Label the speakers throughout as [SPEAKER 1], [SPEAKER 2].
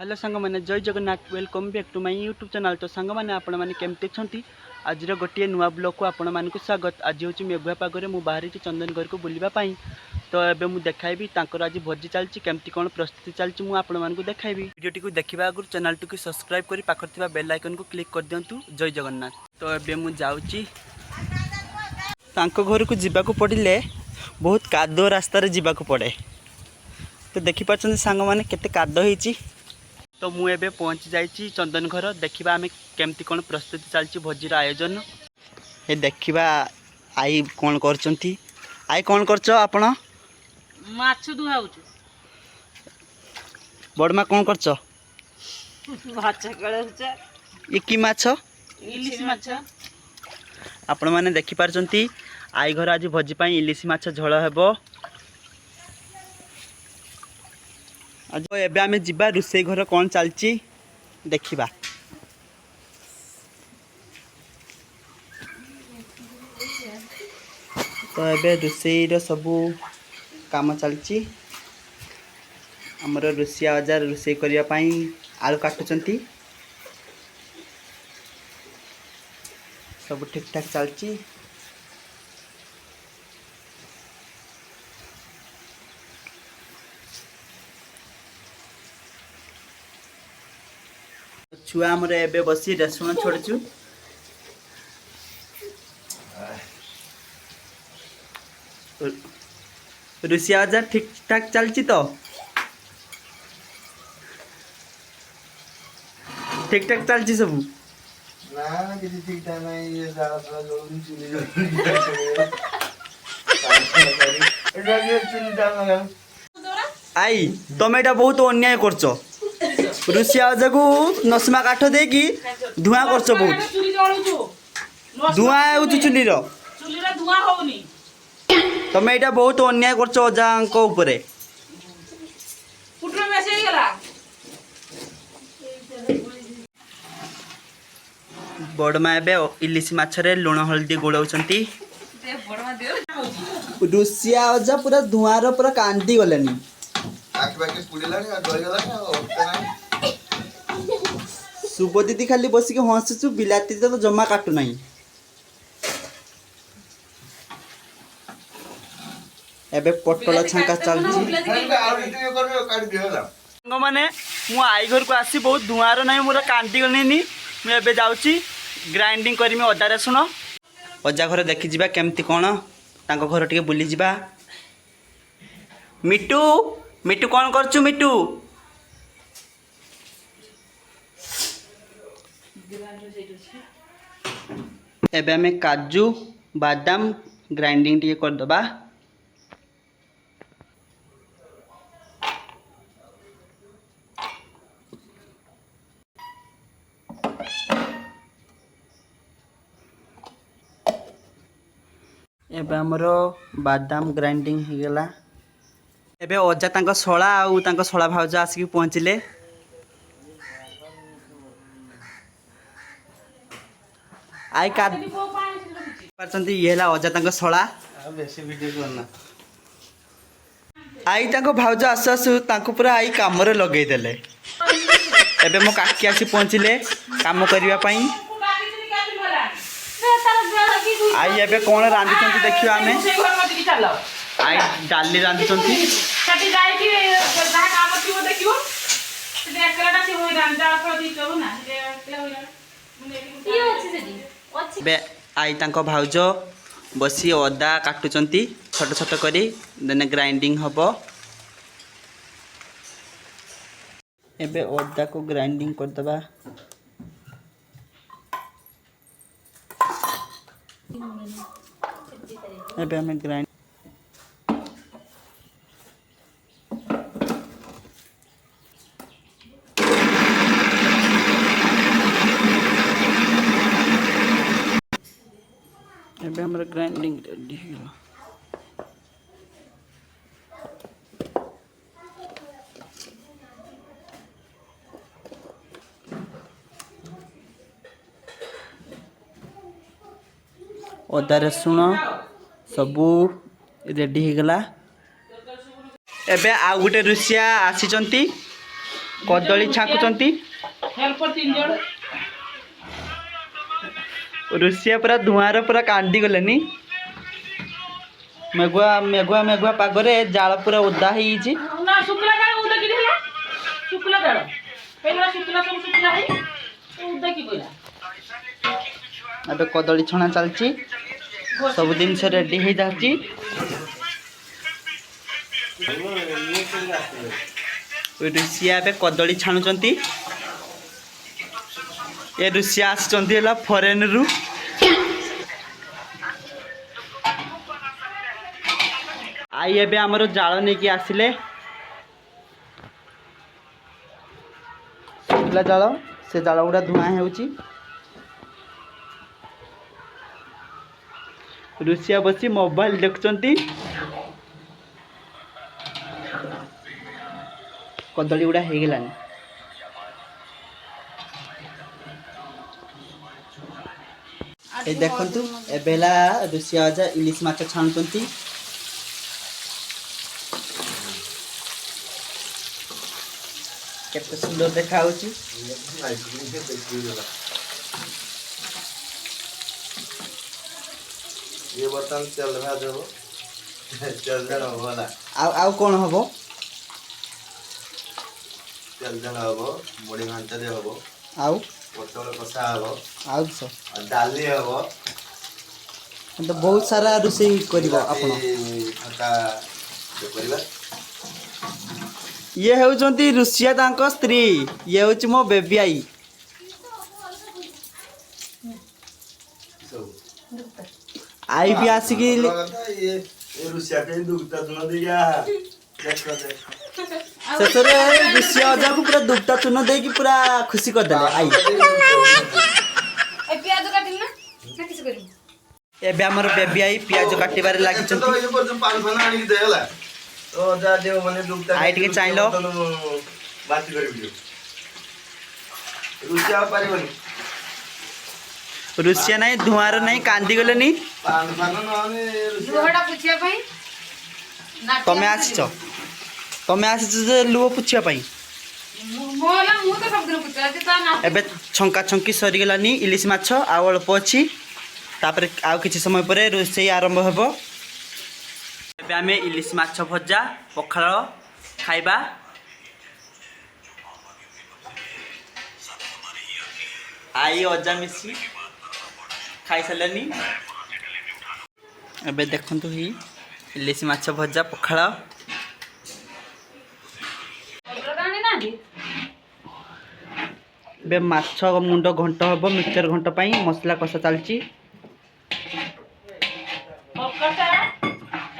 [SPEAKER 1] Hello song मैंने जय Jagannath welcome back to my YouTube channel. तो सांग मैंने आपण मैंने केमती अच्छा आज गोटे नुआ ब्लॉग को आपण मानक स्वागत। आज हूँ मेघुआ पागरे मुझे बाहरी चंदनगढ़ को बुलवाई। तो एबे मुझे देखाइबी आज भोजी चलती केमती कौन प्रस्तुति चलती मुझे आपण मानक देखाइबी। वीडियोटी को देखा आगु चैनल टी सब्सक्राइब कर पाखर बेल आइकन को क्लिक कर दिंतु। जय जगन्नाथ। तो एबे मुझे जाऊँगी घर को जावाक पड़े बहुत कादो रास्तार जावाक पड़े। तो देखिपार सांग मैंने केते कादो होईची। तो मुझे पहुँची जाइए चंदन घर। देखा आम केमती कौन प्रस्तुति चलती भोजीर आयोजन। ये देखा आई कौन कर आई कौन कर
[SPEAKER 2] माछ दुहाउ
[SPEAKER 1] बड़मा कौन कर
[SPEAKER 2] माछ
[SPEAKER 1] ये कि माछ
[SPEAKER 2] इलिश माछ
[SPEAKER 1] आपण मैंने देखिपार आई घर आज भोजी इलिश माछ झोल हेबो। आज एबे आमे जिबा रुसई घर कौन चलची देखिबा। तो एबे रुसई रो सबू काम चलची। हमर रुसिया बाजार रुसई करिया पई आलू काटुचंती। सब ठीक ठाक चलची। छुआ आमर एबे बसी रसुण छोड़चु। रुसिया बाजार ठीक ठाक चलची। तो ठीक ठाक चलची सब
[SPEAKER 3] ना किसी ठीक ठाक नहीं। ये सारा सारा जोड़ी चुनी जोड़ी
[SPEAKER 1] आई तुम एटा बहुत अन्याय करछ। रुसिया बाजार को नसमा काठ दे कि धुआं करछ। बहुत धुआं आउछ चुली रो
[SPEAKER 2] धुआं होनी।
[SPEAKER 1] तुम एटा बहुत अन्याय करछ अजांक ऊपरे।
[SPEAKER 2] पुटरो मेसे गेला
[SPEAKER 1] बड़मा एबे इलिश माछरे लुण हल्दी गोलाउछंती।
[SPEAKER 2] ते बड़मा देव
[SPEAKER 1] रुसिया बाजार पूरा धुआं रो पूरा कांदी गलेनी।
[SPEAKER 3] आखि बाकी पुड़िलानी और डरी गलानी और होता नहीं।
[SPEAKER 1] शुभ दीदी खाली बसिक हंसुचु बिलाती तो जमा काटू नहीं। एबे पटल छांका चलची।
[SPEAKER 3] और इतने कर काट दियो
[SPEAKER 1] माने मु आई घर को आसी बहुत धुआर नहीं मोर कांदी गलेनी। मैं एबे जाउची ग्राइंडिंग करी में अदा रसुण। अजा घर देखि जिबा केमती कोन तांको घर टिके बुली जिबा। मिट्टू मिट्टू कौन करचु मिट्टू। एबे हमें काजू बादाम ग्राइंडिंग टिके कर दबा। एबे हमरो बादाम ग्राइंडिंग हो गला। एबे अजा तांको सळा आउ तांको सळा भाउजा आसिक पहुँचले। आई का परचंती ये हला अजा तांको सळा
[SPEAKER 3] बेसी वीडियो करना।
[SPEAKER 1] आई तांको भाउजा आसु आसु तांको पूरा आई काम रे लगेई देले। एबे मो काकी आसी पहुँचले काम करिवा पई। आई एबे कोन रांधुचंती देखियो आमे। आई डाली रांधुचंती।
[SPEAKER 2] सटी जाई कि जा काम कियो देखियो से एकलाटा से होई रांधा पर दी करू ना से एकला होई की अछि सेदी अछि।
[SPEAKER 1] बे आई तांको भाउजो बसी अदा काटुचंती छोट छोट करी देने ग्राइंडिंग हबो। एबे अदा को ग्राइंडिंग कर दबा। एबे हमें ग्राइंड एबे हमरा ग्राइंडिंग रेडी हो। अदा रसुण सबू रेडी हो गला। एबे आ गुटे रुसिया आसीचंती कदली छाकुचंती
[SPEAKER 2] हेल्पर 3 जण
[SPEAKER 1] रुषिया पूरा धुआर पूरा कांदी गलेनी मेघुआ मेघुआ मेघुआ पागरे जाल पूरा ओदा ही
[SPEAKER 2] ना शुक्ला का उदा कि होला शुक्ला दळ पहिला शुक्ला सब शुक्ला है उदा कि कोइला
[SPEAKER 1] अबे कदली छणा चलची सब दिन से रेडी हो जाची रुषिया पे कदली छाणुचंती ये रुषिया आसचंती हला फॉरेन रु आई एबे हमरो जाळ नै कि आसिले सुखला जाळ से जाळ गुडा धुआ हेउची रुषिया बसी मोबाइल देखचंती कदली गुडा हे गेलानी ए देखंतु ए बेला रुषिया आजा इलिश माछ छाणुचंती केते सुंदर देखा होची
[SPEAKER 3] ये बर्तन चल रहा देबो चल जण होला
[SPEAKER 1] आउ कोन हबो
[SPEAKER 3] चल जण हबो मुड़ी घंटा दे हबो
[SPEAKER 1] आउ
[SPEAKER 3] पटल कसा हबो
[SPEAKER 1] आउ सो
[SPEAKER 3] डाली हबो
[SPEAKER 1] तो बहुत सारा रुषई करबो आपण
[SPEAKER 3] खटा परिवार
[SPEAKER 1] ये हेउचंती रुषिया तांको स्त्री ये हेउच मो बेबी आई आई भी आसी की
[SPEAKER 3] ये रुसिया के दुखता सुना दिया देखो दे
[SPEAKER 1] ससुरे रुषिया आजा को पूरा दुपटा चुन दे की पूरा खुशी कर देले आई
[SPEAKER 2] ए प्याज काटिन ना किछ करी
[SPEAKER 1] एबे हमर बेबी आई प्याज काटिबारे लागि
[SPEAKER 3] तो
[SPEAKER 1] चंती
[SPEAKER 3] ये पर पान खाना आनी दे होला तो जा देव माने दुखता
[SPEAKER 1] आई टिके चाइलो
[SPEAKER 3] बात कर वीडियो रुसिया पारिबनी
[SPEAKER 1] रुषिया नहीं धुआर नहीं कांदी गलेनी
[SPEAKER 3] पान खाना नने रुसिया
[SPEAKER 2] दुहडा पुछिया पई
[SPEAKER 1] तमे आसिछ जे लुओ पुछिया पई
[SPEAKER 2] मोला मु तो सब दिन पुछा जे ता ना
[SPEAKER 1] एबे छंका छंकी सरी गलानी इलिश माछ आउ अल्प अछि तापर आउ किछि समय परे रोषेई आरंभ हेबो एबे आमे इलिश माछ भजा पखाळ खाइबा आई अजा मिसी खाई सलेनी एबे देखंतु ही इलिश माछ भजा पखाळ
[SPEAKER 2] गाने ना दी
[SPEAKER 1] बे माछ मुंड घंट हबो मिक्सचर घंट पई मसला कसा चलची
[SPEAKER 2] पक्काटा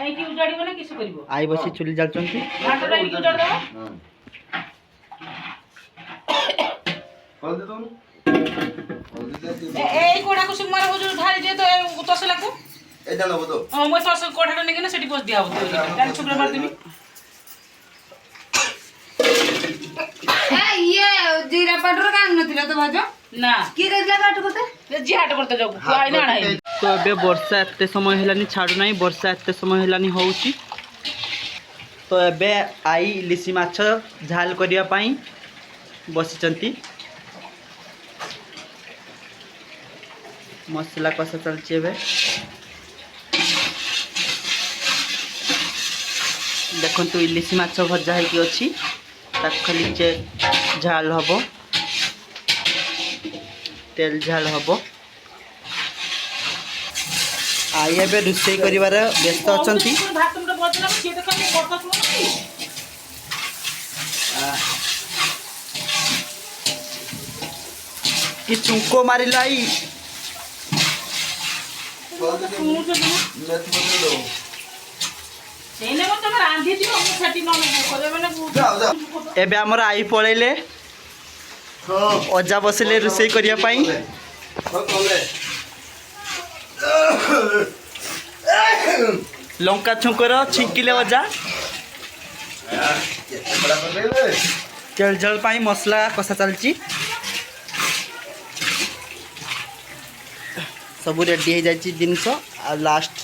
[SPEAKER 2] ए की उजाड़ीबो ना किस करिवो
[SPEAKER 1] आई बसी चुली जालचंती
[SPEAKER 2] घाटटा की उजाड़ दो
[SPEAKER 3] कल दे तुम
[SPEAKER 2] ए कोडा को सुमार हो जो ढाली दे तो तसला को
[SPEAKER 3] ए जानो बतो
[SPEAKER 2] हां मैं सस कोठाटा नेके ना सेठी बस दिया हो तो काल छुकरा मार देबी
[SPEAKER 4] ए ये जीरा पाउडर कान नथिला तो भाजो
[SPEAKER 2] ना
[SPEAKER 4] की करला काट करते
[SPEAKER 2] जी हाट करते जाऊ आई ना आए
[SPEAKER 1] तो एबे वर्षा एते समय हेलानी छाडू नाही वर्षा एते समय हेलानी होउची तो एबे आई इलिश माछ झाल करिया पई बसिचंती मसला कसा चलची एबे देखंतु इलिश माछ भजा है कि अछि ताक खाली जे झाल हबो तेल झाल हबो आई एबे रुषेई करिवार व्यस्त अछंती
[SPEAKER 2] भात तुमरा बचला के देखा के करता सुनो
[SPEAKER 1] कि चुंको मारिलाई
[SPEAKER 3] कल दे
[SPEAKER 2] सुनो से
[SPEAKER 3] मेथ बतो दो
[SPEAKER 2] सेने मत तमरा आंधी दियो मु छाटी न करे माने
[SPEAKER 3] जाओ जाओ
[SPEAKER 1] एबे हमर आई पळैले
[SPEAKER 3] हां
[SPEAKER 1] अजा बसले रुषेई करिया पई
[SPEAKER 3] कले
[SPEAKER 1] लंका छुंकर छिंकिले अजा
[SPEAKER 3] केते बड़ा कर ले
[SPEAKER 1] तेल जल पाई मसला कसा चलची सब रेडी हो जाए जिनस आ लास्ट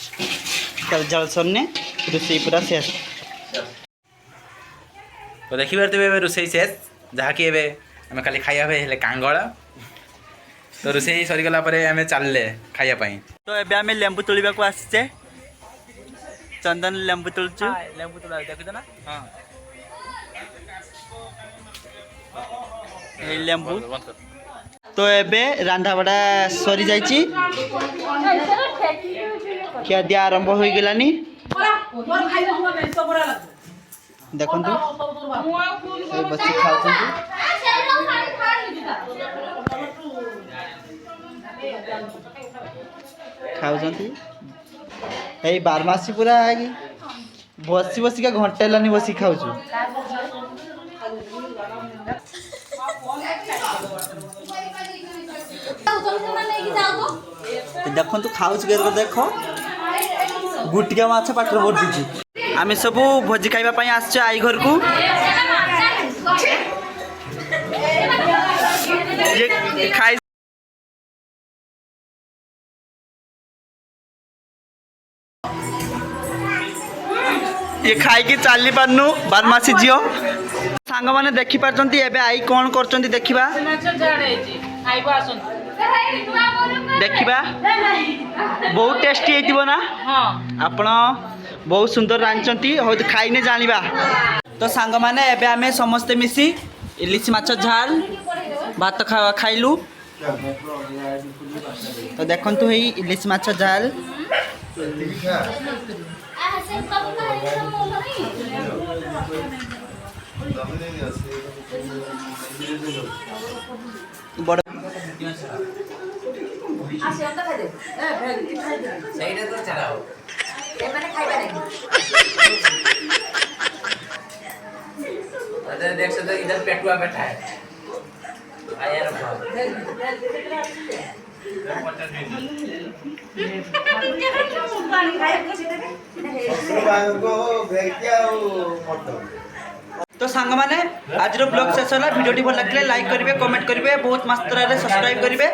[SPEAKER 1] तेल जल सन्ने रोषेई पूरा शेष तो देखिए रोषेई शेष
[SPEAKER 5] जहाँकि एबे आम खाली खाइबा हेले कांगड़ तो रोषेई सरीगला आम चलले खाइबा।
[SPEAKER 1] तो एबे आमे लेंबू तोलिबा को आसचे चंदन लेंबू तोलचु
[SPEAKER 5] लेंबू तोड़ा देखुछ ना हाँ
[SPEAKER 1] ए लेंबू तो एबे रांधा बड़ा सरी जाइची क्या दिया आरंभ हो गलानी देखंतु ए बच्चे खाउछंतु खाउछंतु ए बारमासी पूरा आगी बसी बसी का घंटे लानी बसी खाउछु देखो तो खाऊ देख गुटिका माछ पाटर भर दीजिए आम सब भोजी खाइबा आस आई घर को ये खाई ये खाई की चली पारनु बारमासी झील सांग मैंने देखी पार्टी एबे आई कौन कर देखा देखा बहुत टेस्टी होइतिबो ना आपण बहुत सुंदर रांधचंती हो खाइने जानिबा। तो सांग माने एबे आमे समस्ते मिसी इलिश माछ झाल भात खाइलु। तो देखंतु हेई इलिश माछ झाल बड़
[SPEAKER 5] देख सकते इधर पेटुआ बैठा है
[SPEAKER 1] तो सांग माने आज ब्लॉग शेष होला वीडियो भल लगे लाइक करेंगे कमेंट करेंगे बहुत मात्रा रे सब्सक्राइब करेंगे।